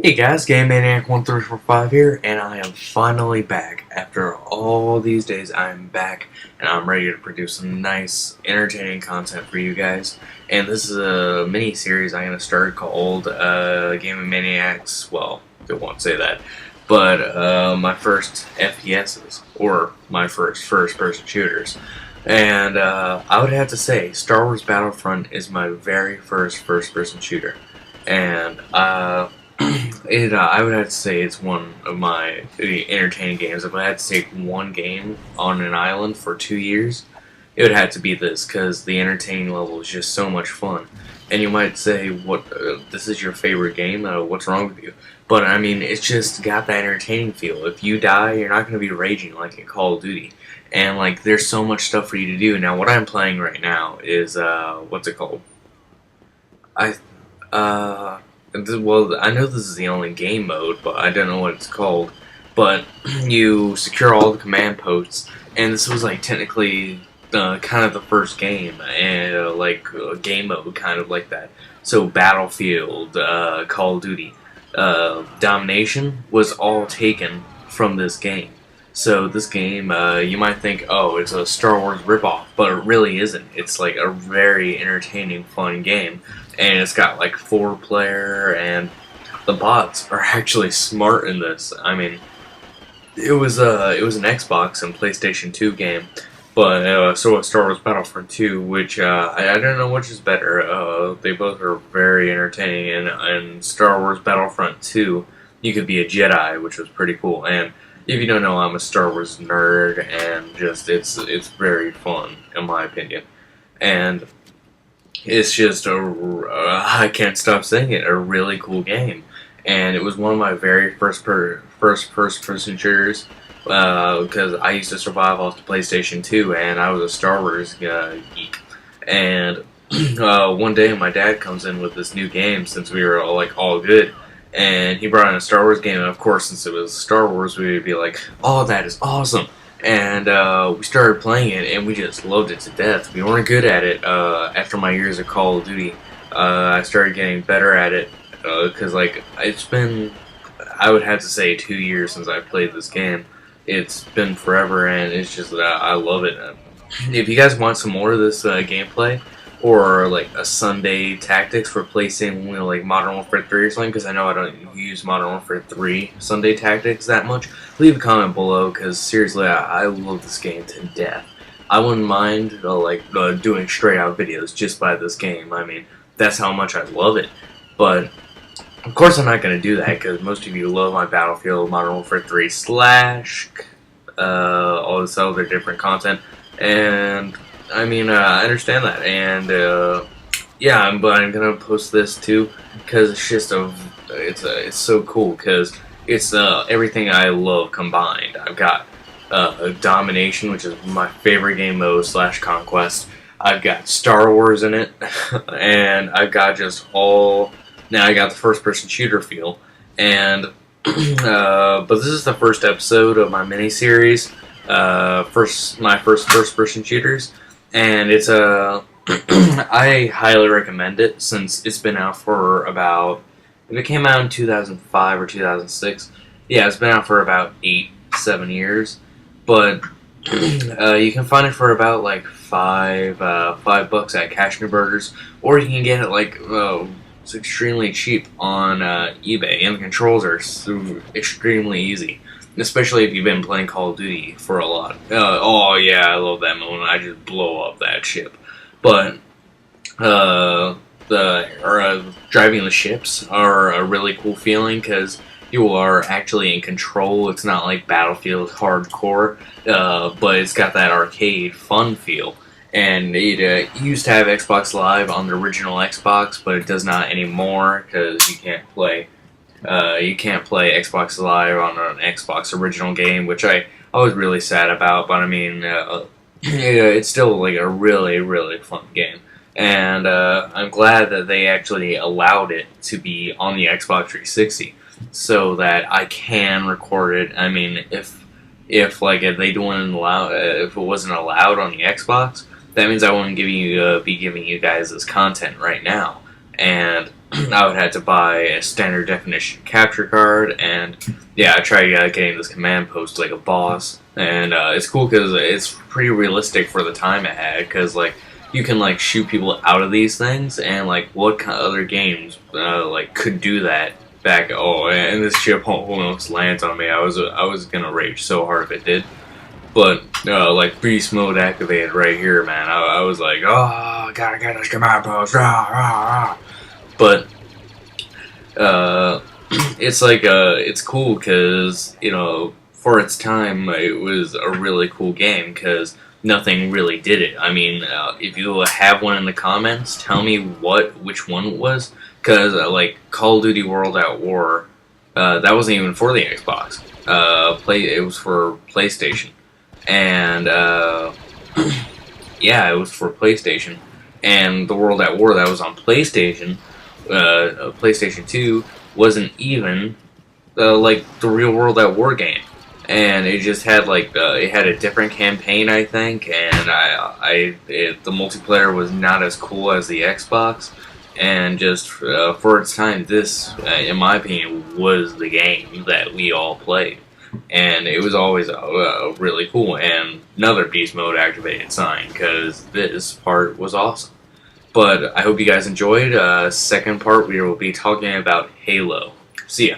Hey guys, GamingManiac1345 here, and I am finally back. After all these days, I'm back, and I'm ready to produce some nice, entertaining content for you guys. And this is a mini-series I'm going to start called Gaming Maniacs, well, I won't say that, but my first FPSs, or my first first-person shooters. And I would have to say, Star Wars Battlefront is my very first-person shooter. And I would have to say it's one of my entertaining games. If I had to take one game on an island for 2 years, it would have to be this, because the entertaining level is just so much fun. And you might say, "What? This is your favorite game? What's wrong with you?" But I mean, it's just got that entertaining feel. If you die, you're not going to be raging like in Call of Duty. And like, there's so much stuff for you to do. Now, what I'm playing right now is what's it called? Well, I know this is the only game mode, but I don't know what it's called. But you secure all the command posts, and this was like technically kind of the first game, and game mode, kind of like that. So Battlefield, Call of Duty, Domination was all taken from this game. So this game, you might think, oh, it's a Star Wars ripoff, but it really isn't. It's like a very entertaining, fun game, and it's got like 4-player, and the bots are actually smart in this. I mean, it was an Xbox and PlayStation 2 game, but so was Star Wars Battlefront 2, which I don't know which is better. They both are very entertaining, and Star Wars Battlefront 2, you could be a Jedi, which was pretty cool. And if you don't know, I'm a Star Wars nerd, and just it's very fun in my opinion, and it's just I can't stop saying it, a really cool game. And it was one of my very first person shooters, because I used to survive off the PlayStation 2, and I was a Star Wars geek. And one day my dad comes in with this new game, since we were all good. And he brought in a Star Wars game, and of course, since it was Star Wars, we would be like, "Oh, that is awesome!" And we started playing it, and we just loved it to death. We weren't good at it. After my years of Call of Duty, I started getting better at it, because it's been, I would have to say, 2 years since I played this game. It's been forever, and it's just that I love it. If you guys want some more of this gameplay, or like a Sunday tactics, replacing like Modern Warfare 3 or something, because I know I don't use Modern Warfare 3 Sunday tactics that much, leave a comment below, because seriously, I love this game to death. I wouldn't mind doing straight out videos just by this game. I mean, that's how much I love it. But of course I'm not going to do that, because most of you love my Battlefield, Modern Warfare 3 slash all this other different content, and I mean, I understand that, and yeah, but I'm gonna post this too, because it's just it's so cool, because it's everything I love combined. I've got Domination, which is my favorite game mode slash Conquest. I've got Star Wars in it, and I've got now I got the first person shooter feel, and but this is the first episode of my mini series, my first person shooters. And it's I highly recommend it, since it's been out for about, if it came out in 2005 or 2006, yeah, it's been out for about 8-7 years. But you can find it for about like $5 at Cash New Burgers, or you can get it it's extremely cheap on eBay, and the controls are extremely easy. Especially if you've been playing Call of Duty for a lot. Oh yeah, I love that moment. I just blow up that ship. But driving the ships are a really cool feeling, because you are actually in control. It's not like Battlefield hardcore, but it's got that arcade fun feel. And it used to have Xbox Live on the original Xbox, but it does not anymore, because you can't play Xbox Live on an Xbox original game, which I was really sad about. But I mean, it's still like a really, really fun game, and I'm glad that they actually allowed it to be on the Xbox 360, so that I can record it. I mean, if it wasn't allowed on the Xbox, that means I wouldn't be giving you guys this content right now. and I would have to buy a standard definition capture card, and yeah, I tried getting this command post like a boss, and it's cool because it's pretty realistic for the time it had, because like you can like shoot people out of these things, and like what kind of other games like could do that back? Oh, and this ship almost lands on me. I was gonna rage so hard if it did. But, like, beast mode activated right here, man. I was like, oh, gotta get this command post, rah, rah, rah. But, it's like, it's cool because, you know, for its time, it was a really cool game because nothing really did it. I mean, if you have one in the comments, tell me which one it was. Because, like, Call of Duty World at War, that wasn't even for the Xbox. It was for PlayStation. And yeah, it was for PlayStation. And the World at War that was on PlayStation, PlayStation 2, wasn't even like the real World at War game. And it just had like it had a different campaign, I think, and the multiplayer was not as cool as the Xbox. And just for its time, this, in my opinion, was the game that we all played. And it was always really cool, and another beast mode activated sign, because this part was awesome. But I hope you guys enjoyed. Second part, we will be talking about Halo. See ya.